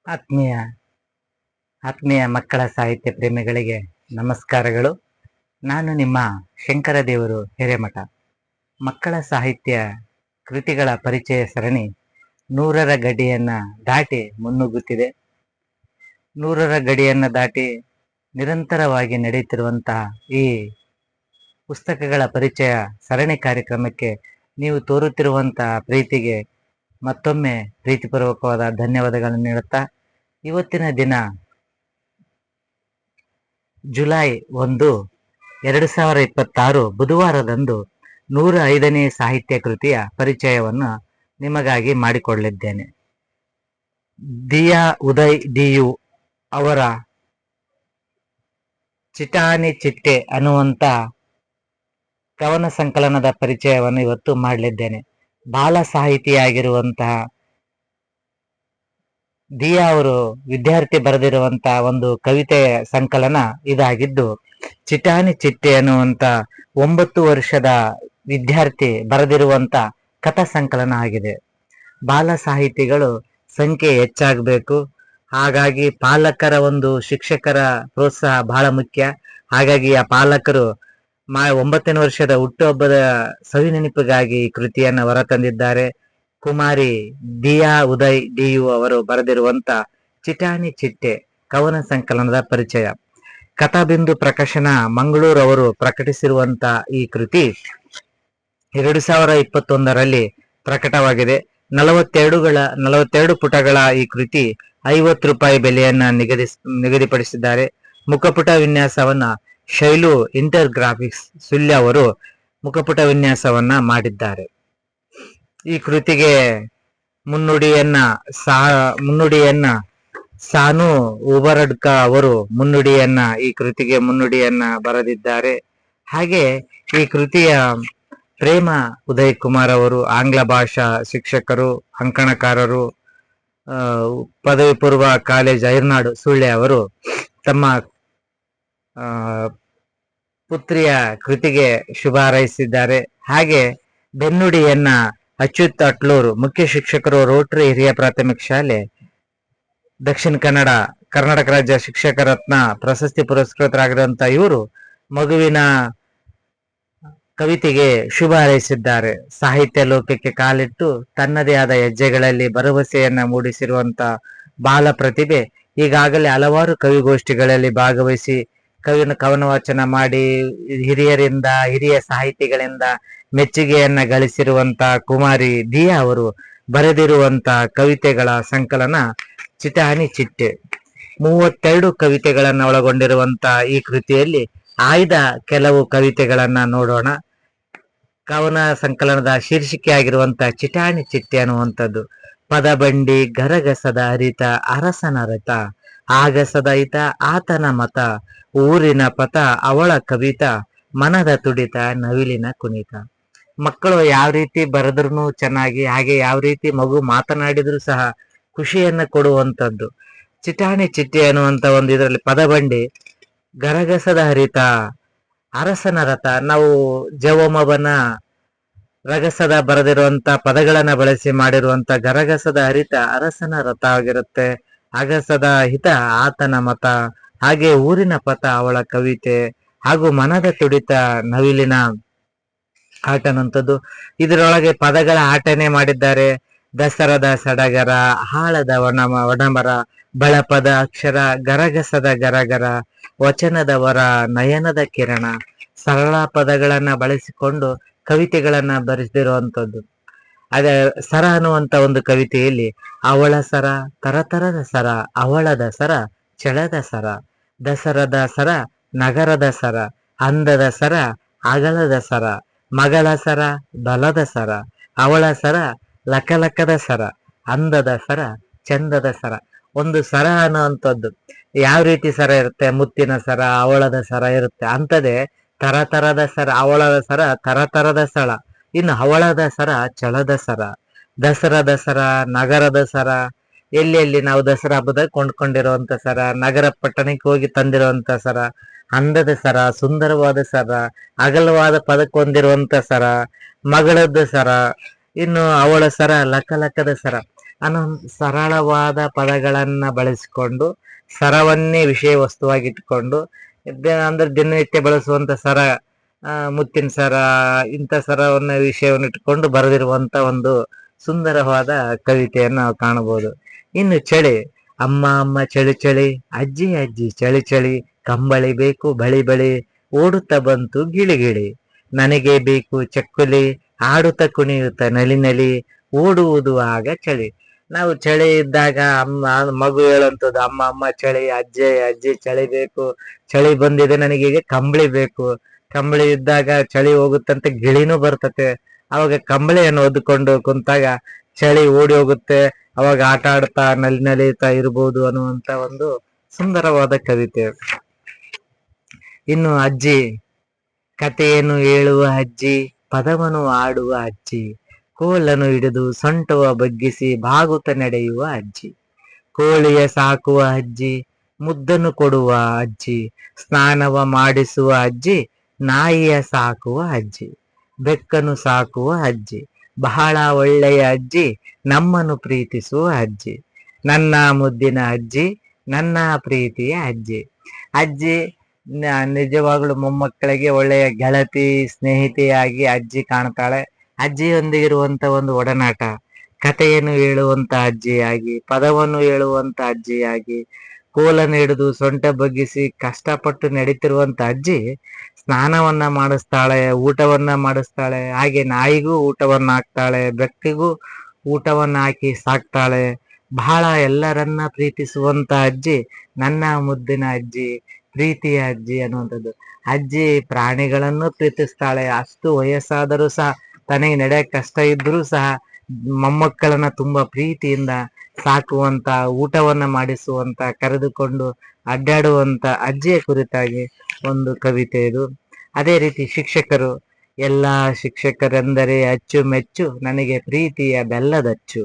ಆತ್ಮೀಯ ಆತ್ಮೀಯ ಮಕ್ಕಳ ಸಾಹಿತ್ಯ ಪ್ರೇಮಿಗಳಿಗೆ ನಮಸ್ಕಾರಗಳು. ನಾನು ನಿಮ್ಮ ಶಂಕರದೇವರು ಹಿರೇಮಠ. ಮಕ್ಕಳ ಸಾಹಿತ್ಯ ಕೃತಿಗಳ ಪರಿಚಯ ಸರಣಿ 100ರ ಗಡಿಯನ್ನ ದಾಟಿ ಮುನ್ನುಗ್ಗುತ್ತಿದೆ. 100ರ ಗಡಿಯನ್ನ ದಾಟಿ ನಿರಂತರವಾಗಿ ನಡೆಯುತ್ತಿರುವಂತಹ ಈ ಪುಸ್ತಕಗಳ ಪರಿಚಯ ಸರಣಿ ಕಾರ್ಯಕ್ರಮಕ್ಕೆ ನೀವು ತೋರುತ್ತಿರುವಂತಹ ಪ್ರೀತಿಗೆ ಮತ್ತೊಮ್ಮೆ ಪ್ರೀತಿಪೂರ್ವಕವಾದ ಧನ್ಯವಾದಗಳನ್ನು ನೀಡುತ್ತಾ, ಇವತ್ತಿನ ದಿನ ಜುಲೈ 1, 2026 ಬುಧವಾರದಂದು 105ನೇ ಸಾಹಿತ್ಯ ಕೃತಿಯ ಪರಿಚಯವನ್ನು ನಿಮಗಾಗಿ ಮಾಡಿಕೊಳ್ಳಲಿದ್ದೇನೆ. ದಿಯಾ ಉದಯ್ ಡಿಯು ಅವರ ಚಿಟಾನಿ ಚಿಟ್ಟೆ ಅನ್ನುವಂಥ ಕವನ ಸಂಕಲನದ ಪರಿಚಯವನ್ನು ಇವತ್ತು ಮಾಡಲಿದ್ದೇನೆ. ಬಾಲ ಸಾಹಿತಿಯಾಗಿರುವಂತಹ ದಿಯಾ ಅವರು ವಿದ್ಯಾರ್ಥಿ ಬರೆದಿರುವಂತಹ ಒಂದು ಕವಿತೆ ಸಂಕಲನ ಇದಾಗಿದ್ದು, ಚಿಟಾನಿ ಚಿಟ್ಟೆ ಅನ್ನುವಂತ 9 ವರ್ಷದ ವಿದ್ಯಾರ್ಥಿ ಬರೆದಿರುವಂತ ಕಥಾ ಸಂಕಲನ ಆಗಿದೆ. ಬಾಲ ಸಾಹಿತಿಗಳು ಸಂಖ್ಯೆ ಹೆಚ್ಚಾಗಬೇಕು. ಹಾಗಾಗಿ ಪಾಲಕರ ಶಿಕ್ಷಕರ ಪ್ರೋತ್ಸಾಹ ಬಹಳ ಮುಖ್ಯ. ಹಾಗಾಗಿ ಆ ಪಾಲಕರು 9ನೇ ವರ್ಷದ ಹುಟ್ಟುಹಬ್ಬದ ಸವಿನೆನಪಿಗಾಗಿ ಈ ಕೃತಿಯನ್ನು ಹೊರತಂದಿದ್ದಾರೆ. ಕುಮಾರಿ ದಿಯಾ ಉದಯ್ ಡಿಯು ಅವರು ಬರೆದಿರುವಂತ ಚಿಟಾನಿ ಚಿಟ್ಟೆ ಕವನ ಸಂಕಲನದ ಪರಿಚಯ. ಕಥಾಬಿಂದು ಪ್ರಕಾಶನ ಮಂಗಳೂರು ಅವರು ಪ್ರಕಟಿಸಿರುವಂತ ಈ ಕೃತಿ 2021ರಲ್ಲಿ ಪ್ರಕಟವಾಗಿದೆ. 42 ಪುಟಗಳ ಈ ಕೃತಿ 50 ರೂಪಾಯಿ ಬೆಲೆಯನ್ನ ನಿಗದಿಪಡಿಸಿದ್ದಾರೆ. ಮುಖಪುಟ ವಿನ್ಯಾಸವನ್ನ ಶೈಲು ಇಂಟರ್ ಗ್ರಾಫಿಕ್ಸ್ ಸುಳ್ಯ ಅವರು ಮುಖಪುಟ ವಿನ್ಯಾಸವನ್ನ ಮಾಡಿದ್ದಾರೆ. ಈ ಕೃತಿಗೆ ಮುನ್ನುಡಿಯನ್ನ ಸಾನು ಉಬರಡ್ಕ ಅವರು ಈ ಕೃತಿಗೆ ಮುನ್ನುಡಿಯನ್ನ ಬರೆದಿದ್ದಾರೆ. ಹಾಗೆ ಈ ಕೃತಿಯ ಪ್ರೇಮ ಉದಯ್ ಕುಮಾರ್ ಅವರು ಆಂಗ್ಲ ಭಾಷಾ ಶಿಕ್ಷಕರು, ಅಂಕಣಕಾರರು, ಪದವಿ ಪೂರ್ವ ಕಾಲೇಜ್ ಐರ್ನಾಡು ಸುಳ್ಯ ಅವರು ತಮ್ಮ ಪುತ್ರಿಯ ಕೃತಿಗೆ ಶುಭ ಹಾರೈಸಿದ್ದಾರೆ. ಹಾಗೆ ಬೆನ್ನುಡಿಯನ್ನ ಅಚ್ಯುತ್ ಅಟ್ಲೂರು, ಮುಖ್ಯ ಶಿಕ್ಷಕರು, ರೋಟರಿ ಹಿರಿಯ ಪ್ರಾಥಮಿಕ ಶಾಲೆ, ದಕ್ಷಿಣ ಕನ್ನಡ, ಕರ್ನಾಟಕ ರಾಜ್ಯ ಶಿಕ್ಷಕ ರತ್ನ ಪ್ರಶಸ್ತಿ ಪುರಸ್ಕೃತರಾಗಿರುವಂತ ಇವರು ಮಗುವಿನ ಕವಿತೆಗೆ ಶುಭ ಹಾರೈಸಿದ್ದಾರೆ. ಸಾಹಿತ್ಯ ಲೋಕಕ್ಕೆ ಕಾಲಿಟ್ಟು ತನ್ನದೇ ಆದ ಹೆಜ್ಜೆಗಳಲ್ಲಿ ಭರವಸೆಯನ್ನ ಮೂಡಿಸಿರುವಂತ ಬಾಲ ಪ್ರತಿಭೆ ಈಗಾಗಲೇ ಹಲವಾರು ಕವಿಗೋಷ್ಠಿಗಳಲ್ಲಿ ಭಾಗವಹಿಸಿ ಕವನ ವಾಚನ ಮಾಡಿ ಹಿರಿಯ ಸಾಹಿತಿಗಳಿಂದ ಮೆಚ್ಚುಗೆಯನ್ನ ಗಳಿಸಿರುವಂತ ಕುಮಾರಿ ದಿಯಾ ಅವರು ಬರೆದಿರುವಂತ ಕವಿತೆಗಳ ಸಂಕಲನ ಚಿಟಾನಿ ಚಿಟ್ಟೆ. 32 ಕವಿತೆಗಳನ್ನ ಒಳಗೊಂಡಿರುವಂತ ಈ ಕೃತಿಯಲ್ಲಿ ಆಯ್ದ ಕೆಲವು ಕವಿತೆಗಳನ್ನ ನೋಡೋಣ. ಕವನ ಸಂಕಲನದ ಶೀರ್ಷಿಕೆ ಆಗಿರುವಂತ ಚಿಟಾನಿ ಚಿಟ್ಟೆ ಅನ್ನುವಂಥದ್ದು. ಪದಬಂಡಿ ಗರಗಸದ ಹರಿತ ಅರಸನ ರಥ, ಆಗಸದ ಹಿತ ಆತನ ಮತ, ಊರಿನ ಪಥ ಅವಳ ಕವಿತ, ಮನದ ತುಡಿತ ನವಿಲಿನ ಕುಣಿತ. ಮಕ್ಕಳು ಯಾವ ರೀತಿ ಬರೆದ್ರು ಚೆನ್ನಾಗಿ, ಹಾಗೆ ಯಾವ ರೀತಿ ಮಗು ಮಾತನಾಡಿದ್ರು ಸಹ ಖುಷಿಯನ್ನ ಕೊಡುವಂಥದ್ದು. ಚಿಟಾಣಿ ಚಿಟ್ಟೆ ಅನ್ನುವಂತ ಇದರಲ್ಲಿ ಪದಬಂಡಿ, ಗರಗಸದ ಹರಿತ, ಅರಸನ ರಥ. ನಾವು ಜವಮವನ ರಗಸದ ಬರೆದಿರುವಂತ ಪದಗಳನ್ನ ಬಳಸಿ ಮಾಡಿರುವಂತ ಗರಗಸದ ಹರಿತ ಅರಸನ ರಥ ಆಗಿರುತ್ತೆ. ಅಗಸದ ಹಿತ ಆತನ ಮತ, ಹಾಗೆ ಊರಿನ ಪಥ ಅವಳ ಕವಿತೆ, ಹಾಗೂ ಮನದ ತುಡಿತ ನವಿಲಿನ ಆಟ ಅನ್ನುವಂಥದ್ದು. ಇದರೊಳಗೆ ಪದಗಳ ಆಟನೆ ಮಾಡಿದ್ದಾರೆ. ದಸರದ ಸಡಗರ, ಹಾಳದ ಒಣಮರ, ಬಳಪದ ಅಕ್ಷರ, ಗರಗಸದ ಗರಗರ, ವಚನದ ವರ, ನಯನದ ಕಿರಣ, ಸರಳ ಪದಗಳನ್ನ ಬಳಸಿಕೊಂಡು ಕವಿತೆಗಳನ್ನ ಬರೆದಿರುವಂಥದ್ದು. ಅದೇ ಸರ ಅನ್ನುವಂತ ಒಂದು ಕವಿತೆಯಲ್ಲಿ ಅವಳ ಸರ, ತರತರದ ಸರ, ಅವಳದ ಸರ, ಚಳದ ಸರ, ದಸರದ ಸರ, ನಗರದ ಸರ, ಅಂದದ ಸರ, ಅಗಲದ ಸರ, ಮಗಳ ಸರ, ಬಲದ ಸರ, ಅವಳ ಸರ, ಲಕಲಕದ ಸರ, ಅಂದದ ಸರ, ಚಂದದ ಸರ. ಒಂದು ಸರ ಅನ್ನುವಂಥದ್ದು ಯಾವ ರೀತಿ ಸರ ಇರುತ್ತೆ, ಮುತ್ತಿನ ಸರ, ಅವಳದ ಸರ ಇರುತ್ತೆ. ಅಂಥದೇ ತರತರದ ಸರ, ಅವಳದ ಸರ, ತರತರದ ಸರ, ಇನ್ನು ಅವಳದ ಸರ, ಚಳದ ಸರ, ದಸರದ ಸರ, ನಗರದ ಸರ. ಎಲ್ಲೆಲ್ಲಿ ನಾವು ದಸರಾ ಹಬ್ಬದಾಗ ಕೊಂಡ್ಕೊಂಡಿರುವಂತ ಸರ, ನಗರ ಪಟ್ಟಣಕ್ಕೆ ಹೋಗಿ ತಂದಿರುವಂತ ಸರ, ಅಂದದ ಸರ, ಸುಂದರವಾದ ಸರ, ಅಗಲವಾದ ಪದಕ್ಕೊಂದಿರುವಂತ ಸರ, ಮಗಳದ್ದು ಸರ, ಇನ್ನು ಅವಳ ಸರ, ಲಕಲಕದ ಸರ. ಅನ್ನೋ ಸರಳವಾದ ಪದಗಳನ್ನ ಬಳಸಿಕೊಂಡು ಸರವನ್ನೇ ವಿಷಯ ವಸ್ತುವಾಗಿಟ್ಕೊಂಡು ಅಂದ್ರೆ ದಿನನಿತ್ಯ ಬಳಸುವಂತ ಸರ, ಮುತ್ತಿನ ಸರ, ಇಂಥ ಸರವನ್ನ ವಿಷಯವನ್ನು ಇಟ್ಕೊಂಡು ಬರೆದಿರುವಂತ ಒಂದು ಸುಂದರವಾದ ಕವಿತೆಯನ್ನು ನಾವು ಕಾಣಬಹುದು. ಇನ್ನು ಚಳಿ, ಅಮ್ಮ ಅಮ್ಮ ಚಳಿ ಚಳಿ, ಅಜ್ಜಿ ಅಜ್ಜಿ ಚಳಿ ಚಳಿ, ಕಂಬಳಿ ಬೇಕು ಬಳಿ ಬಳಿ, ಓಡುತ್ತಾ ಬಂತು ಗಿಳಿ ಗಿಳಿ, ನನಗೆ ಬೇಕು ಚಕ್ಕುಲಿ, ಆಡುತ್ತ ಕುಣಿಯುತ್ತ ನಲಿ ನಲಿ, ಓಡುವುದು ಆಗ ಚಳಿ. ನಾವು ಚಳಿ ಇದ್ದಾಗ ಅಮ್ಮ ಮಗು ಹೇಳುವಂಥದ್ದು, ಅಮ್ಮ ಅಮ್ಮ ಚಳಿ, ಅಜ್ಜಿ ಅಜ್ಜಿ ಚಳಿ ಬೇಕು, ಚಳಿ ಬಂದಿದೆ ನನಗೆ ಈಗ ಕಂಬಳಿ ಬೇಕು. ಕಂಬಳಿ ಇದ್ದಾಗ ಚಳಿ ಹೋಗುತ್ತಂತೆ, ಗಿಳಿನೂ ಬರ್ತತೆ. ಅವಾಗ ಕಂಬಳಿಯನ್ನು ಒದ್ದುಕೊಂಡು ಕುಂತಾಗ ಚಳಿ ಓಡಿ ಹೋಗುತ್ತೆ. ಅವಾಗ ಆಟ ಆಡ್ತಾ ನಲಿ ನಲಿತಾ ಇರ್ಬೋದು ಅನ್ನುವಂತ ಒಂದು ಸುಂದರವಾದ ಕವಿತೆ. ಇನ್ನು ಅಜ್ಜಿ, ಕಥೆಯನ್ನು ಹೇಳುವ ಅಜ್ಜಿ, ಪದವನ್ನು ಆಡುವ ಅಜ್ಜಿ, ಕೋಲನ್ನು ಹಿಡಿದು ಸೊಂಟವ ಬಗ್ಗಿಸಿ ಬಾಗುತ್ತ ನಡೆಯುವ ಅಜ್ಜಿ, ಕೋಳಿಯ ಸಾಕುವ ಅಜ್ಜಿ, ಮುದ್ದನ್ನು ಕೊಡುವ ಅಜ್ಜಿ, ಸ್ನಾನವ ಮಾಡಿಸುವ ಅಜ್ಜಿ, ನಾಯಿಯ ಸಾಕುವ ಅಜ್ಜಿ, ಬೆಕ್ಕನ್ನು ಸಾಕುವ ಅಜ್ಜಿ, ಬಹಳ ಒಳ್ಳೆಯ ಅಜ್ಜಿ, ನಮ್ಮನ್ನು ಪ್ರೀತಿಸುವ ಅಜ್ಜಿ, ನನ್ನ ಮುದ್ದಿನ ಅಜ್ಜಿ, ನನ್ನ ಪ್ರೀತಿಯ ಅಜ್ಜಿ. ಅಜ್ಜಿ ನಿಜವಾಗ್ಲೂ ಮೊಮ್ಮಕ್ಕಳಿಗೆ ಒಳ್ಳೆಯ ಗೆಳತಿ, ಸ್ನೇಹಿತೆಯಾಗಿ ಅಜ್ಜಿ ಕಾಣ್ತಾಳೆ. ಅಜ್ಜಿಯೊಂದಿಗಿರುವಂತ ಒಂದು ಒಡನಾಟ, ಕಥೆಯನ್ನು ಹೇಳುವಂತ ಅಜ್ಜಿಯಾಗಿ, ಪದವನ್ನು ಹೇಳುವಂತ ಅಜ್ಜಿಯಾಗಿ, ಕೋಲನ್ನು ಹಿಡಿದು ಸೊಂಟ ಬಗ್ಗಿಸಿ ಕಷ್ಟಪಟ್ಟು ನಡೀತಿರುವಂತ ಅಜ್ಜಿ ಸ್ನಾನವನ್ನ ಮಾಡಿಸ್ತಾಳೆ, ಊಟವನ್ನ ಮಾಡಿಸ್ತಾಳೆ, ಹಾಗೆ ನಾಯಿಗೂ ಊಟವನ್ನ ಹಾಕ್ತಾಳೆ, ಬೆಕ್ಕಿಗೂ ಊಟವನ್ನ ಹಾಕಿ ಸಾಕ್ತಾಳೆ. ಬಹಳ ಎಲ್ಲರನ್ನ ಪ್ರೀತಿಸುವಂತ ಅಜ್ಜಿ, ನನ್ನ ಮುದ್ದಿನ ಅಜ್ಜಿ, ಪ್ರೀತಿಯ ಅಜ್ಜಿ ಅನ್ನುವಂಥದ್ದು. ಅಜ್ಜಿ ಪ್ರಾಣಿಗಳನ್ನು ಪ್ರೀತಿಸ್ತಾಳೆ. ಅಷ್ಟು ವಯಸ್ಸಾದರೂ ಸಹ, ತನಗೆ ನಡೆಯಕ್ಕೆ ಕಷ್ಟ ಇದ್ರೂ ಸಹ ಮೊಮ್ಮಕ್ಕಳನ್ನ ತುಂಬಾ ಪ್ರೀತಿಯಿಂದ ಸಾಕುವಂತ, ಊಟವನ್ನ ಮಾಡಿಸುವಂತ, ಕರೆದುಕೊಂಡು ಅಡ್ಡಾಡುವಂತ ಅಜ್ಜಿಯ ಕುರಿತಾಗಿ ಒಂದು ಕವಿತೆ ಇದು. ಅದೇ ರೀತಿ ಶಿಕ್ಷಕರು, ಎಲ್ಲಾ ಶಿಕ್ಷಕರೆಂದರೆ ಅಚ್ಚುಮೆಚ್ಚು, ನನಗೆ ಪ್ರೀತಿಯ ಬೆಲ್ಲದಚ್ಚು,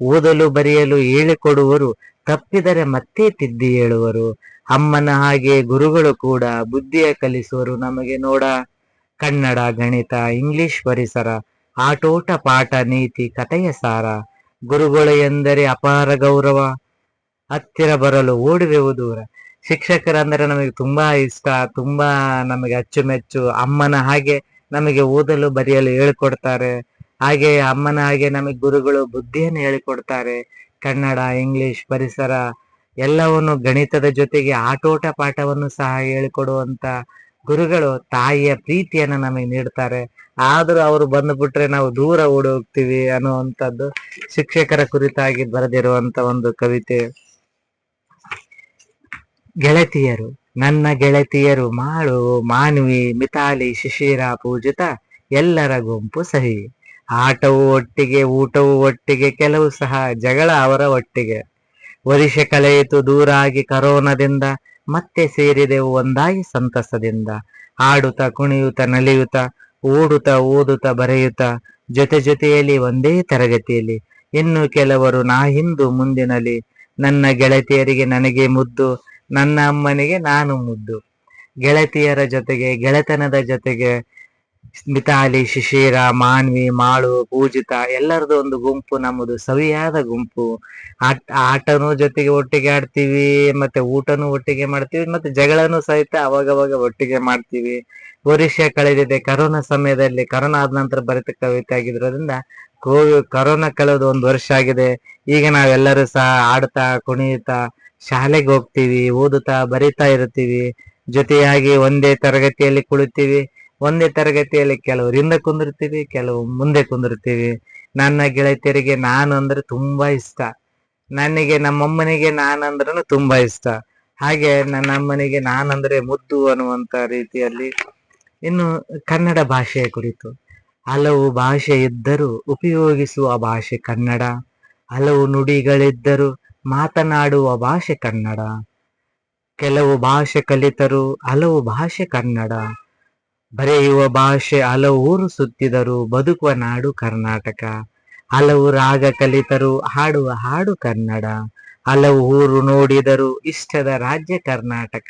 ಓದಲು ಬರೆಯಲು ಹೇಳಿಕೊಡುವರು, ತಪ್ಪಿದರೆ ಮತ್ತೆ ತಿದ್ದಿ ಹೇಳುವರು, ಅಮ್ಮನ ಹಾಗೆ ಗುರುಗಳು ಕೂಡ ಬುದ್ಧಿಯ ಕಲಿಸುವರು ನಮಗೆ ನೋಡ, ಕನ್ನಡ ಗಣಿತ ಇಂಗ್ಲಿಷ್ ಪರಿಸರ, ಆಟೋಟ ಪಾಠ ನೀತಿ ಕಥೆಯ ಸಾರ, ಗುರುಗಳು ಎಂದರೆ ಅಪಾರ ಗೌರವ, ಹತ್ತಿರ ಬರಲು ಓಡುವೆವು ದೂರ. ಶಿಕ್ಷಕರಂದರೆ ನಮಗೆ ತುಂಬಾ ಇಷ್ಟ, ತುಂಬಾ ನಮಗೆ ಅಚ್ಚುಮೆಚ್ಚು. ಅಮ್ಮನ ಹಾಗೆ ನಮಗೆ ಓದಲು ಬರೆಯಲು ಹೇಳಿಕೊಡ್ತಾರೆ, ಹಾಗೆ ಅಮ್ಮನ ಹಾಗೆ ನಮಗೆ ಗುರುಗಳು ಬುದ್ಧಿಯನ್ನು ಹೇಳಿಕೊಡ್ತಾರೆ. ಕನ್ನಡ ಇಂಗ್ಲಿಷ್ ಪರಿಸರ ಎಲ್ಲವನ್ನು, ಗಣಿತದ ಜೊತೆಗೆ ಆಟೋಟ ಪಾಠವನ್ನು ಸಹ ಹೇಳಿಕೊಡುವಂತ ಗುರುಗಳು ತಾಯಿಯ ಪ್ರೀತಿಯನ್ನು ನಮಗೆ ನೀಡ್ತಾರೆ. ಆದ್ರೂ ಅವರು ಬಂದ್ಬಿಟ್ರೆ ನಾವು ದೂರ ಓಡಿ ಹೋಗ್ತೀವಿ ಅನ್ನುವಂಥದ್ದು ಶಿಕ್ಷಕರ ಕುರಿತಾಗಿ ಬರೆದಿರುವಂತ ಒಂದು ಕವಿತೆ. ಗೆಳತಿಯರು, ನನ್ನ ಗೆಳತಿಯರು ಮಾಳು ಮಾನ್ವಿ ಮಿತಾಲಿ ಶಿಶಿರ ಪೂಜಿತ, ಎಲ್ಲರ ಗುಂಪು ಸಹಿ, ಆಟವು ಒಟ್ಟಿಗೆ ಊಟವು ಒಟ್ಟಿಗೆ, ಕೆಲವು ಸಹ ಜಗಳ ಅವರ ಒಟ್ಟಿಗೆ, ವರ್ಷ ಕಳೆಯಿತು ದೂರಾಗಿ ಕರೋನದಿಂದ, ಮತ್ತೆ ಸೇರಿದೆವು ಒಂದಾಗಿ ಸಂತಸದಿಂದ, ಆಡುತ್ತ ಕುಣಿಯುತ್ತ ನಲಿಯುತ್ತ, ಓಡುತ್ತ ಓದುತ್ತ ಬರೆಯುತ್ತ, ಜೊತೆ ಜೊತೆಯಲ್ಲಿ ಒಂದೇ ತರಗತಿಯಲ್ಲಿ, ಇನ್ನು ಕೆಲವರು ನಾ ಹಿಂದು ಮುಂದಿನಲ್ಲಿ, ನನ್ನ ಗೆಳತಿಯರಿಗೆ ನನಗೆ ಮುದ್ದು, ನನ್ನ ಅಮ್ಮನಿಗೆ ನಾನು ಮುದ್ದು. ಗೆಳತಿಯರ ಜೊತೆಗೆ, ಗೆಳೆತನದ ಜೊತೆಗೆ ಮಿತಾಲಿ ಶಿಶಿರ ಮಾನ್ವಿ ಮಾಳು ಪೂಜಿತ ಎಲ್ಲರದು ಒಂದು ಗುಂಪು, ನಮ್ಮದು ಸವಿಯಾದ ಗುಂಪು. ಆಟನೂ ಜೊತೆಗೆ ಒಟ್ಟಿಗೆ ಆಡ್ತೀವಿ, ಮತ್ತೆ ಊಟನೂ ಒಟ್ಟಿಗೆ ಮಾಡ್ತೀವಿ, ಮತ್ತೆ ಜಗಳನೂ ಸಹಿತ ಅವಾಗವಾಗ ಒಟ್ಟಿಗೆ ಮಾಡ್ತೀವಿ. ವರ್ಷ ಕಳೆದಿದೆ, ಕರೋನಾ ಸಮಯದಲ್ಲಿ, ಕರೋನಾ ಆದ ನಂತರ ಬರೆದ ಕವಿತೆ ಆಗಿರೋದ್ರಿಂದ ಕರೋನಾ ಕಳೆದು 1 ವರ್ಷ ಆಗಿದೆ. ಈಗ ನಾವೆಲ್ಲರೂ ಸಹ ಆಡ್ತಾ ಕುಣಿಯುತ್ತಾ ಶಾಲೆಗೆ ಹೋಗ್ತೀವಿ, ಓದುತ್ತಾ ಬರಿತಾ ಇರ್ತೀವಿ, ಜೊತೆಯಾಗಿ ಒಂದೇ ತರಗತಿಯಲ್ಲಿ ಕುಳಿತೀವಿ. ಒಂದೇ ತರಗತಿಯಲ್ಲಿ ಕೆಲವರು ಹಿಂದೆ ಕುಂದಿರ್ತೀವಿ, ಕೆಲವು ಮುಂದೆ ಕುಂದಿರ್ತೀವಿ. ನನ್ನ ಗೆಳತಿಯರಿಗೆ ನಾನು ಅಂದ್ರೆ ತುಂಬಾ ಇಷ್ಟ, ನನಗೆ ನಮ್ಮಮ್ಮನಿಗೆ ನಾನಂದ್ರೂ ತುಂಬಾ ಇಷ್ಟ, ಹಾಗೆ ನನ್ನ ಅಮ್ಮನಿಗೆ ನಾನಂದ್ರೆ ಮುದ್ದು ಅನ್ನುವಂತ ರೀತಿಯಲ್ಲಿ. ಇನ್ನು ಕನ್ನಡ ಭಾಷೆಯ ಕುರಿತು, ಹಲವು ಭಾಷೆ ಇದ್ದರೂ ಉಪಯೋಗಿಸುವ ಭಾಷೆ ಕನ್ನಡ, ಹಲವು ನುಡಿಗಳಿದ್ದರೂ ಮಾತನಾಡುವ ಭಾಷೆ ಕನ್ನಡ, ಕೆಲವು ಭಾಷೆ ಕಲಿತರು ಹಲವು ಭಾಷೆ ಕನ್ನಡ, ಬರೆಯುವ ಭಾಷೆ ಹಲವು ಊರು ಸುತ್ತಿದರು ಬದುಕುವ ನಾಡು ಕರ್ನಾಟಕ, ಹಲವು ರಾಗ ಕಲಿತರು ಹಾಡುವ ಹಾಡು ಕನ್ನಡ, ಹಲವು ಊರು ನೋಡಿದರು ಇಷ್ಟದ ರಾಜ್ಯ ಕರ್ನಾಟಕ.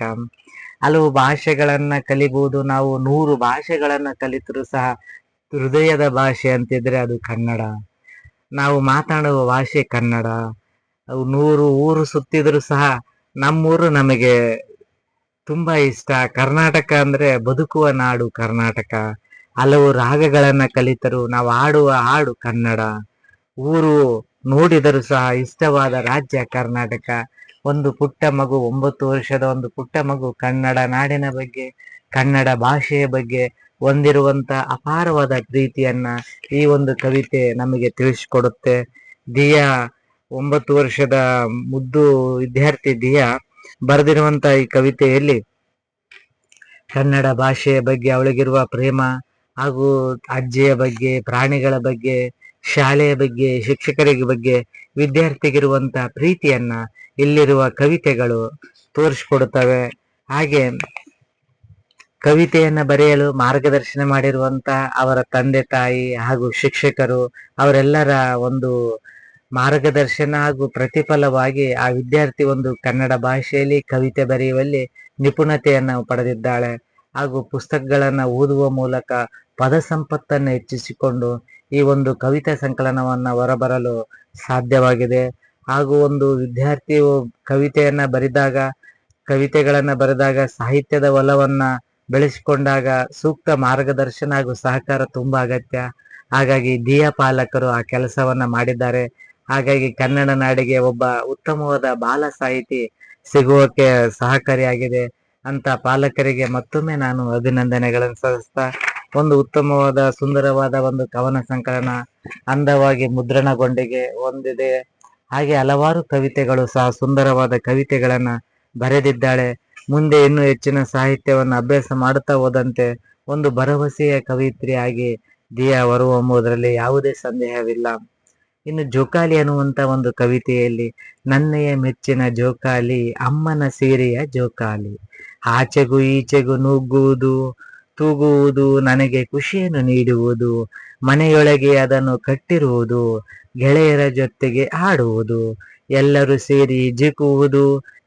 ಹಲವು ಭಾಷೆಗಳನ್ನ ಕಲಿಬಹುದು ನಾವು, 100 ಭಾಷೆಗಳನ್ನ ಕಲಿತರು ಸಹ ಹೃದಯದ ಭಾಷೆ ಅಂತಿದ್ರೆ ಅದು ಕನ್ನಡ. ನಾವು ಮಾತಾಡುವ ಭಾಷೆ ಕನ್ನಡ. ಅವು 100 ಊರು ಸುತ್ತಿದ್ರು ಸಹ ನಮ್ಮೂರು ನಮಗೆ ತುಂಬಾ ಇಷ್ಟ. ಕರ್ನಾಟಕ ಅಂದ್ರೆ ಬದುಕುವ ನಾಡು ಕರ್ನಾಟಕ. ಹಲವು ರಾಗಗಳನ್ನ ಕಲಿತರು ನಾವು ಆಡುವ ಹಾಡು ಕನ್ನಡ. ಊರು ನೋಡಿದರೂ ಸಹ ಇಷ್ಟವಾದ ರಾಜ್ಯ ಕರ್ನಾಟಕ. ಒಂದು ಪುಟ್ಟ ಮಗು, 9 ವರ್ಷದ ಒಂದು ಪುಟ್ಟ ಮಗು ಕನ್ನಡ ನಾಡಿನ ಬಗ್ಗೆ, ಕನ್ನಡ ಭಾಷೆಯ ಬಗ್ಗೆ ಹೊಂದಿರುವಂತ ಅಪಾರವಾದ ಪ್ರೀತಿಯನ್ನ ಈ ಒಂದು ಕವಿತೆ ನಮಗೆ ತಿಳಿಸಿಕೊಡುತ್ತೆ. ದಿಯಾ, 9 ವರ್ಷದ ಮುದ್ದು ವಿದ್ಯಾರ್ಥಿ ದಿಯಾ ಬರೆದಿರುವಂತ ಈ ಕವಿತೆಯಲ್ಲಿ ಕನ್ನಡ ಭಾಷೆಯ ಬಗ್ಗೆ ಅವಳಿಗಿರುವ ಪ್ರೇಮ, ಹಾಗೂ ಅಜ್ಜಿಯ ಬಗ್ಗೆ, ಪ್ರಾಣಿಗಳ ಬಗ್ಗೆ, ಶಾಲೆಯ ಬಗ್ಗೆ, ಶಿಕ್ಷಕರಿಗೆ ಬಗ್ಗೆ, ವಿದ್ಯಾರ್ಥಿಗಿರುವಂತ ಪ್ರೀತಿಯನ್ನ ಇಲ್ಲಿರುವ ಕವಿತೆಗಳು ತೋರಿಸಿಕೊಡುತ್ತವೆ. ಹಾಗೆ ಕವಿತೆಯನ್ನ ಬರೆಯಲು ಮಾರ್ಗದರ್ಶನ ಮಾಡಿರುವಂತ ಅವರ ತಂದೆ ತಾಯಿ ಹಾಗೂ ಶಿಕ್ಷಕರು, ಅವರೆಲ್ಲರ ಒಂದು ಮಾರ್ಗದರ್ಶನ ಹಾಗೂ ಪ್ರತಿಫಲವಾಗಿ ಆ ವಿದ್ಯಾರ್ಥಿ ಒಂದು ಕನ್ನಡ ಭಾಷೆಯಲ್ಲಿ ಕವಿತೆ ಬರೆಯುವಲ್ಲಿ ನಿಪುಣತೆಯನ್ನು ಪಡೆದಿದ್ದಾಳೆ. ಹಾಗೂ ಪುಸ್ತಕಗಳನ್ನ ಓದುವ ಮೂಲಕ ಪದ ಸಂಪತ್ತನ್ನು ಹೆಚ್ಚಿಸಿಕೊಂಡು ಈ ಒಂದು ಕವಿತಾ ಸಂಕಲನವನ್ನ ಹೊರಬರಲು ಸಾಧ್ಯವಾಗಿದೆ. ಹಾಗೂ ಒಂದು ವಿದ್ಯಾರ್ಥಿಯು ಕವಿತೆಗಳನ್ನ ಬರೆದಾಗ ಸಾಹಿತ್ಯದ ಒಲವನ್ನ ಬೆಳೆಸಿಕೊಂಡಾಗ ಸೂಕ್ತ ಮಾರ್ಗದರ್ಶನ ಹಾಗೂ ಸಹಕಾರ ತುಂಬಾ ಅಗತ್ಯ. ಹಾಗಾಗಿ ದಿಯಾ ಪಾಲಕರು ಆ ಕೆಲಸವನ್ನ ಮಾಡಿದ್ದಾರೆ. ಹಾಗಾಗಿ ಕನ್ನಡ ನಾಡಿಗೆ ಒಬ್ಬ ಉತ್ತಮವಾದ ಬಾಲ ಸಾಹಿತಿ ಸಿಗುವಕ್ಕೆ ಸಹಕಾರಿಯಾಗಿದೆ ಅಂತ ಪಾಲಕರಿಗೆ ಮತ್ತೊಮ್ಮೆ ನಾನು ಅಭಿನಂದನೆಗಳನ್ನು ಸಲ್ಲಿಸ್ತಾ, ಒಂದು ಉತ್ತಮವಾದ ಸುಂದರವಾದ ಒಂದು ಕವನ ಸಂಕಲನ ಅಂದವಾಗಿ ಮುದ್ರಣಗೊಂಡಿಗೆ ಹೊಂದಿದೆ. ಹಾಗೆ ಹಲವಾರು ಕವಿತೆಗಳು ಸಹ ಸುಂದರವಾದ ಕವಿತೆಗಳನ್ನ ಬರೆದಿದ್ದಾಳೆ. ಮುಂದೆ ಇನ್ನೂ ಹೆಚ್ಚಿನ ಸಾಹಿತ್ಯವನ್ನು ಅಭ್ಯಾಸ ಮಾಡುತ್ತಾ ಹೋದಂತೆ ಒಂದು ಭರವಸೆಯ ಕವಿತ್ರಿಯಾಗಿ ದಿಯಾ ಹೊರಹೊಮ್ಮುವುದರಲ್ಲಿ ಯಾವುದೇ ಸಂದೇಹವಿಲ್ಲ. ಇನ್ನು ಜೋಕಾಲಿ ಅನ್ನುವಂತ ಒಂದು ಕವಿತೆಯಲ್ಲಿ, ನನ್ನೆಯ ಮೆಚ್ಚಿನ ಜೋಕಾಲಿ ಅಮ್ಮನ ಸೀರೆಯ ಜೋಕಾಲಿ, ಆಚೆಗೂ ಈಚೆಗೂ ನುಗ್ಗುವುದು ತೂಗುವುದು ನನಗೆ ಖುಷಿಯನ್ನು ನೀಡುವುದು, ಮನೆಯೊಳಗೆ ಅದನ್ನು ಕಟ್ಟಿರುವುದು, ಗೆಳೆಯರ ಜೊತೆಗೆ ಆಡುವುದು, ಎಲ್ಲರೂ ಸೇರಿ ಜಿಗುವುದು,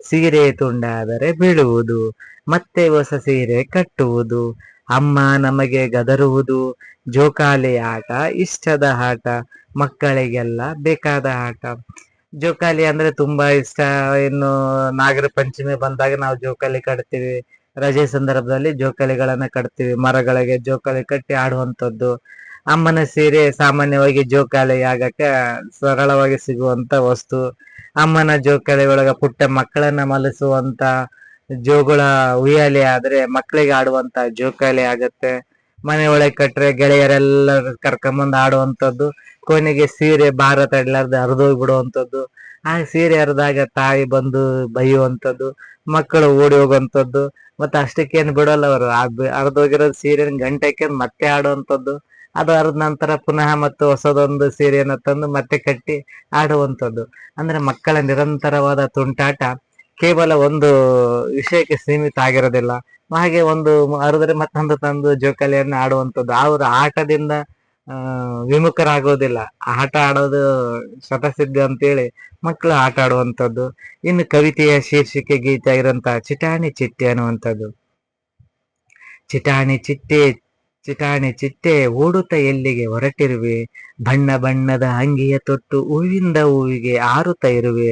ಸೀರೆ ತುಂಡಾದರೆ ಬೀಳುವುದು, ಮತ್ತೆ ಹೊಸ ಸೀರೆ ಕಟ್ಟುವುದು, ಅಮ್ಮ ನಮಗೆ ಗದರುವುದು, ಜೋಕಾಲಿ ಆಟ ಇಷ್ಟದ ಆಟ, ಮಕ್ಕಳಿಗೆಲ್ಲ ಬೇಕಾದ ಆಟ. ಜೋಕಾಲಿ ಅಂದ್ರೆ ತುಂಬಾ ಇಷ್ಟ. ಇನ್ನು ನಾಗರ ಪಂಚಮಿ ಬಂದಾಗ ನಾವು ಜೋಕಾಲಿ ಕಟ್ತೀವಿ. ರಜೆ ಸಂದರ್ಭದಲ್ಲಿ ಜೋಕಾಲಿಗಳನ್ನ ಕಟ್ತೀವಿ. ಮರಗಳಿಗೆ ಜೋಕಾಲಿ ಕಟ್ಟಿ ಆಡುವಂಥದ್ದು. ಅಮ್ಮನ ಸೀರೆ ಸಾಮಾನ್ಯವಾಗಿ ಜೋಕಾಲಿ ಆಗಕ್ಕೆ ಸರಳವಾಗಿ ಸಿಗುವಂತ ವಸ್ತು. ಅಮ್ಮನ ಜೋಕಾಲಿ ಒಳಗ ಪುಟ್ಟ ಮಕ್ಕಳನ್ನ ಮಲಸುವಂತ ಜೋಗುಳ ಉಯ್ಯಾಲೆ ಆದ್ರೆ ಮಕ್ಕಳಿಗೆ ಆಡುವಂತ ಜೋಕಾಲಿ ಆಗತ್ತೆ. ಮನೆ ಒಳಗೆ ಕಟ್ರೆ ಗೆಳೆಯರೆಲ್ಲ ಕರ್ಕೊಂಬಂದ್ ಆಡುವಂಥದ್ದು. ಕೊನೆಗೆ ಸೀರೆ ಭಾರ ತಡ್ಲಾರ್ದೆ ಹರಿದೋಗಿ ಬಿಡುವಂಥದ್ದು. ಆ ಸೀರೆ ಹರಿದಾಗ ತಾಯಿ ಬಂದು ಬೈಯುವಂಥದ್ದು, ಮಕ್ಕಳು ಓಡಿ ಹೋಗುವಂಥದ್ದು. ಮತ್ತೆ ಅಷ್ಟಕ್ಕೇನು ಬಿಡೋಲ್ಲ ಅವರು, ಆ ಹರಿದೋಗಿರೋ ಸೀರೆನ ಗಂಟೆಕ್ಕೆ ಮತ್ತೆ ಆಡುವಂಥದ್ದು. ಅದು ಹರಿದ ನಂತರ ಪುನಃ ಮತ್ತು ಹೊಸದೊಂದು ಸೀರೆಯನ್ನ ತಂದು ಮತ್ತೆ ಕಟ್ಟಿ ಆಡುವಂಥದ್ದು. ಅಂದ್ರೆ ಮಕ್ಕಳ ನಿರಂತರವಾದ ತುಂಟಾಟ ಕೇವಲ ಒಂದು ವಿಷಯಕ್ಕೆ ಸೀಮಿತ ಆಗಿರೋದಿಲ್ಲ. ಹಾಗೆ ಒಂದು ಹರಿದ್ರೆ ಮತ್ತೊಂದು ತಂದು ಜೋಕಾಲಿಯನ್ನ ಆಡುವಂಥದ್ದು. ಅವರ ಆಟದಿಂದ ವಿಮುಖರಾಗೋದಿಲ್ಲ. ಆಟ ಆಡೋದು ಶತಸಿದ್ಧ ಅಂತೇಳಿ ಮಕ್ಕಳು ಆಟ ಆಡುವಂಥದ್ದು. ಇನ್ನು ಕವಿತೆಯ ಶೀರ್ಷಿಕೆ ಗೀತೆ ಆಗಿರೋಂಥ ಚಿಟಾಣಿ ಚಿಟ್ಟೆ ಅನ್ನುವಂಥದ್ದು. ಚಿಟಾಣಿ ಚಿಟ್ಟೆ ಚಿಟಾಣಿ ಚಿಟ್ಟೆ ಓಡುತ್ತ ಎಲ್ಲಿಗೆ ಹೊರಟಿರುವೆ, ಬಣ್ಣ ಬಣ್ಣದ ಅಂಗಿಯ ತೊಟ್ಟು ಹೂವಿಂದ ಹೂವಿಗೆ ಹಾರುತ್ತ ಇರುವೆ,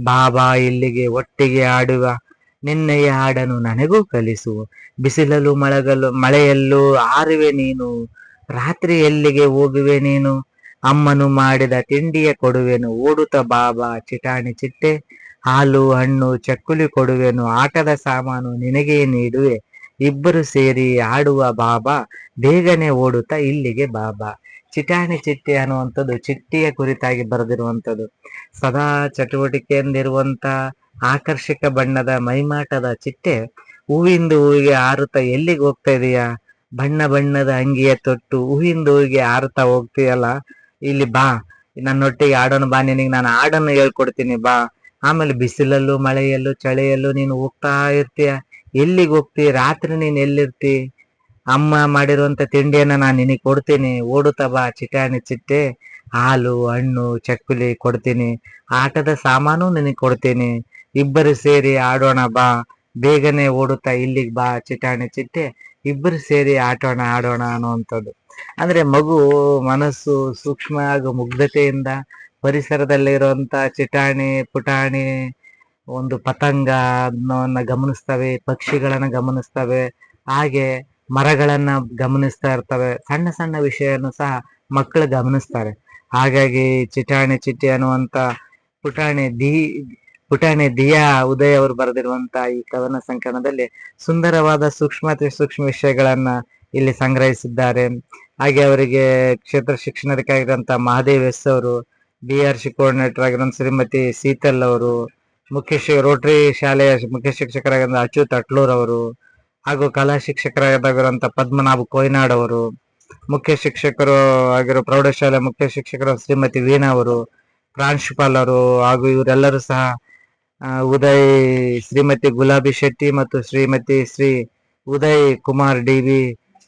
ಬಾಬಾ ಇಲ್ಲಿಗೆ ಒಟ್ಟಿಗೆ ಆಡುವ, ನಿನ್ನೆಯ ಹಾಡನ್ನು ನನಗೂ ಕಲಿಸು, ಬಿಸಿಲಲು ಮಳೆಯಲ್ಲೂ ಆರುವೆ ನೀನು, ರಾತ್ರಿ ಎಲ್ಲಿಗೆ ಹೋಗುವೆ ನೀನು, ಅಮ್ಮನು ಮಾಡಿದ ತಿಂಡಿಯ ಕೊಡುವೆನು, ಓಡುತ್ತ ಬಾಬಾ ಚಿಟಾಣಿ ಚಿಟ್ಟೆ, ಹಾಲು ಹಣ್ಣು ಚಕ್ಕುಲಿ ಕೊಡುವೆನು, ಆಟದ ಸಾಮಾನು ನಿನಗೇ ನೀಡುವೆ, ಇಬ್ಬರು ಸೇರಿ ಆಡುವ ಬಾಬಾ, ಬೇಗನೆ ಓಡುತ್ತಾ ಇಲ್ಲಿಗೆ ಬಾಬಾ. ಚಿಟಾಣಿ ಚಿಟ್ಟೆ ಅನ್ನುವಂಥದ್ದು ಚಿಟ್ಟಿಯ ಕುರಿತಾಗಿ ಬರೆದಿರುವಂಥದ್ದು. ಸದಾ ಚಟುವಟಿಕೆಯಿಂದಿರುವಂತ ಆಕರ್ಷಕ ಬಣ್ಣದ ಮೈಮಾಟದ ಚಿಟ್ಟೆ ಹೂವಿಂದ ಹೂವಿಗೆ ಹಾರುತ್ತಾ ಎಲ್ಲಿಗೆ ಹೋಗ್ತಾ ಇದೀಯಾ, ಬಣ್ಣ ಬಣ್ಣದ ಅಂಗಿಯ ತೊಟ್ಟು ಹೂವಿಂದ ಹೂವಿಗೆ ಹಾರುತ್ತಾ ಹೋಗ್ತೀಯಲ್ಲ, ಇಲ್ಲಿ ಬಾ, ನನ್ನೊಟ್ಟಿಗೆ ಆಡೋಣ ಬಾ, ನಿನಗೆ ನಾನು ಹಾಡನ್ನು ಹೇಳ್ಕೊಡ್ತೀನಿ ಬಾ. ಆಮೇಲೆ ಬಿಸಿಲಲ್ಲೂ ಮಳೆಯಲ್ಲೂ ಚಳಿಯಲ್ಲೂ ನೀನು ಹೋಗ್ತಾ ಇರ್ತೀಯ, ಎಲ್ಲಿಗೆ ಹೋಗ್ತಿ, ರಾತ್ರಿ ನೀನ್ ಎಲ್ಲಿರ್ತಿ, ಅಮ್ಮ ಮಾಡಿರುವಂತ ತಿಂಡಿಯನ್ನ ನಾನು ನಿನಗೆ ಕೊಡ್ತೀನಿ, ಓಡುತ್ತಾ ಬಾ ಚಿಟಾಣಿ ಚಿಟ್ಟೆ, ಹಾಲು ಹಣ್ಣು ಚಕ್ಕುಲಿ ಕೊಡ್ತೀನಿ, ಆಟದ ಸಾಮಾನು ನಿನಗೆ ಕೊಡ್ತೀನಿ, ಇಬ್ಬರು ಸೇರಿ ಆಡೋಣ ಬಾ, ಬೇಗನೆ ಓಡುತ್ತಾ ಇಲ್ಲಿಗೆ ಬಾ ಚಿಟಾಣಿ ಚಿಟ್ಟೆ, ಇಬ್ಬರು ಸೇರಿ ಆಟೋಣ ಆಡೋಣ ಅನ್ನುವಂಥದ್ದು. ಅಂದ್ರೆ ಮಗು ಮನಸ್ಸು ಸೂಕ್ಷ್ಮ ಹಾಗೂ ಮುಗ್ಧತೆಯಿಂದ ಪರಿಸರದಲ್ಲಿರುವಂತ ಚಿಟಾಣಿ ಪುಟಾಣಿ ಒಂದು ಪತಂಗ ಅನ್ನೋನ್ನ ಗಮನಿಸ್ತವೆ, ಪಕ್ಷಿಗಳನ್ನ ಗಮನಿಸ್ತವೆ, ಹಾಗೆ ಮರಗಳನ್ನ ಗಮನಿಸ್ತಾ ಇರ್ತವೆ. ಸಣ್ಣ ಸಣ್ಣ ವಿಷಯವನ್ನು ಸಹ ಮಕ್ಕಳು ಗಮನಿಸ್ತಾರೆ. ಹಾಗಾಗಿ ಚಿಟಾಣಿ ಚಿಟ್ಟೆ ಅನ್ನುವಂತ ಪುಟಾಣಿ ಪುಟಾಣಿ ದಿಯಾ ಉದಯ್ ಅವರು ಬರೆದಿರುವಂತ ಈ ಕವನ ಸಂಕಲನದಲ್ಲಿ ಸುಂದರವಾದ ಸೂಕ್ಷ್ಮ ವಿಷಯಗಳನ್ನ ಇಲ್ಲಿ ಸಂಗ್ರಹಿಸಿದ್ದಾರೆ. ಹಾಗೆ ಅವರಿಗೆ ಕ್ಷೇತ್ರ ಶಿಕ್ಷಣಾಧಿಕಾರಿಯಾಗಿರುವಂತ ಮಹಾದೇವ್ ಎಸ್ ಅವರು, BRC ಕೋಆರ್ಡಿನೇಟರ್ ಆಗಿರೋ ಶ್ರೀಮತಿ ಸೀತಲ್ ಅವರು, ರೋಟರಿ ಶಾಲೆಯ ಮುಖ್ಯ ಶಿಕ್ಷಕರಾಗಿರುವ ಅಚ್ಯುತ್ ಅಟ್ಲೂರ್ ಅವರು, ಹಾಗೂ ಕಲಾ ಶಿಕ್ಷಕರಾಗಿರುವಂತ ಪದ್ಮನಾಭ್ ಕೊಯ್ನಾಡ್ ಅವರು, ಮುಖ್ಯ ಶಿಕ್ಷಕರು ಆಗಿರೋ ಪ್ರೌಢಶಾಲೆ ಮುಖ್ಯ ಶಿಕ್ಷಕರು ಶ್ರೀಮತಿ ವೀಣಾ ಅವರು, ಪ್ರಾಂಶುಪಾಲರು ಹಾಗೂ ಇವರೆಲ್ಲರೂ ಸಹ ಉದಯ್ ಶ್ರೀಮತಿ ಗುಲಾಬಿ ಶೆಟ್ಟಿ ಮತ್ತು ಶ್ರೀಮತಿ ಶ್ರೀ ಉದಯ್ ಕುಮಾರ್ DV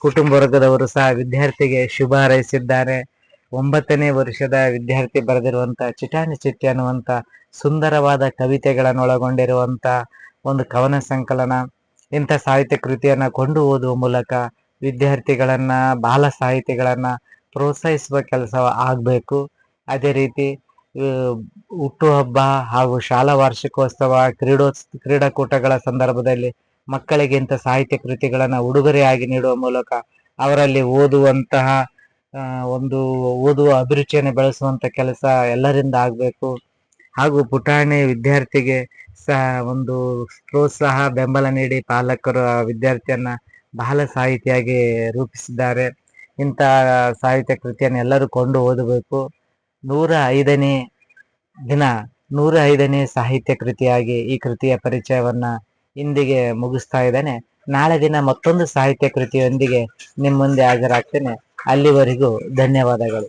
ಕುಟುಂಬ ವರ್ಗದವರು ಸಹ ವಿದ್ಯಾರ್ಥಿಗೆ ಶುಭ ಹಾರೈಸಿದ್ದಾರೆ. 9ನೇ ವರ್ಷದ ವಿದ್ಯಾರ್ಥಿ ಬರೆದಿರುವಂತ ಚಿಟಾಣಿ ಚಿಟ್ಟೆ ಅನ್ನುವಂತ ಸುಂದರವಾದ ಕವಿತೆಗಳನ್ನು ಒಳಗೊಂಡಿರುವಂತ ಒಂದು ಕವನ ಸಂಕಲನ. ಇಂಥ ಸಾಹಿತ್ಯ ಕೃತಿಯನ್ನ ಕೊಂಡು ಓದುವ ಮೂಲಕ ವಿದ್ಯಾರ್ಥಿಗಳನ್ನ ಬಾಲ ಸಾಹಿತಿಗಳನ್ನ ಪ್ರೋತ್ಸಾಹಿಸುವ ಕೆಲಸ ಆಗ್ಬೇಕು. ಅದೇ ರೀತಿ ಹುಟ್ಟುಹಬ್ಬ ಹಾಗೂ ಶಾಲಾ ವಾರ್ಷಿಕೋತ್ಸವ ಕ್ರೀಡಾಕೂಟಗಳ ಸಂದರ್ಭದಲ್ಲಿ ಮಕ್ಕಳಿಗೆ ಇಂಥ ಸಾಹಿತ್ಯ ಕೃತಿಗಳನ್ನ ಉಡುಗೊರೆಯಾಗಿ ನೀಡುವ ಮೂಲಕ ಅವರಲ್ಲಿ ಓದುವಂತಹ ಒಂದು ಓದುವ ಅಭಿರುಚಿಯನ್ನು ಬೆಳೆಸುವಂತ ಕೆಲಸ ಎಲ್ಲರಿಂದ ಆಗ್ಬೇಕು. ಹಾಗೂ ಪುಟಾಣಿ ವಿದ್ಯಾರ್ಥಿಗೆ ಸಹ ಒಂದು ಪ್ರೋತ್ಸಾಹ ಬೆಂಬಲ ನೀಡಿ ಪಾಲಕರು ವಿದ್ಯಾರ್ಥಿಯನ್ನ ಬಾಲ ಸಾಹಿತಿಯಾಗಿ ರೂಪಿಸಿದ್ದಾರೆ. ಇಂಥ ಸಾಹಿತ್ಯ ಕೃತಿಯನ್ನು ಎಲ್ಲರೂ ಕೊಂಡು ಓದಬೇಕು. 105ನೇ ದಿನ 105ನೇ ಸಾಹಿತ್ಯ ಕೃತಿಯಾಗಿ ಈ ಕೃತಿಯ ಪರಿಚಯವನ್ನ ಇಂದಿಗೆ ಮುಗಿಸ್ತಾ ಇದ್ದೇನೆ. ನಾಳೆ ದಿನ ಮತ್ತೊಂದು ಸಾಹಿತ್ಯ ಕೃತಿಯೊಂದಿಗೆ ನಿಮ್ಮ ಮುಂದೆ ಹಾಜರಾಗ್ತೇನೆ. ಅಲ್ಲಿವರೆಗೂ ಧನ್ಯವಾದಗಳು.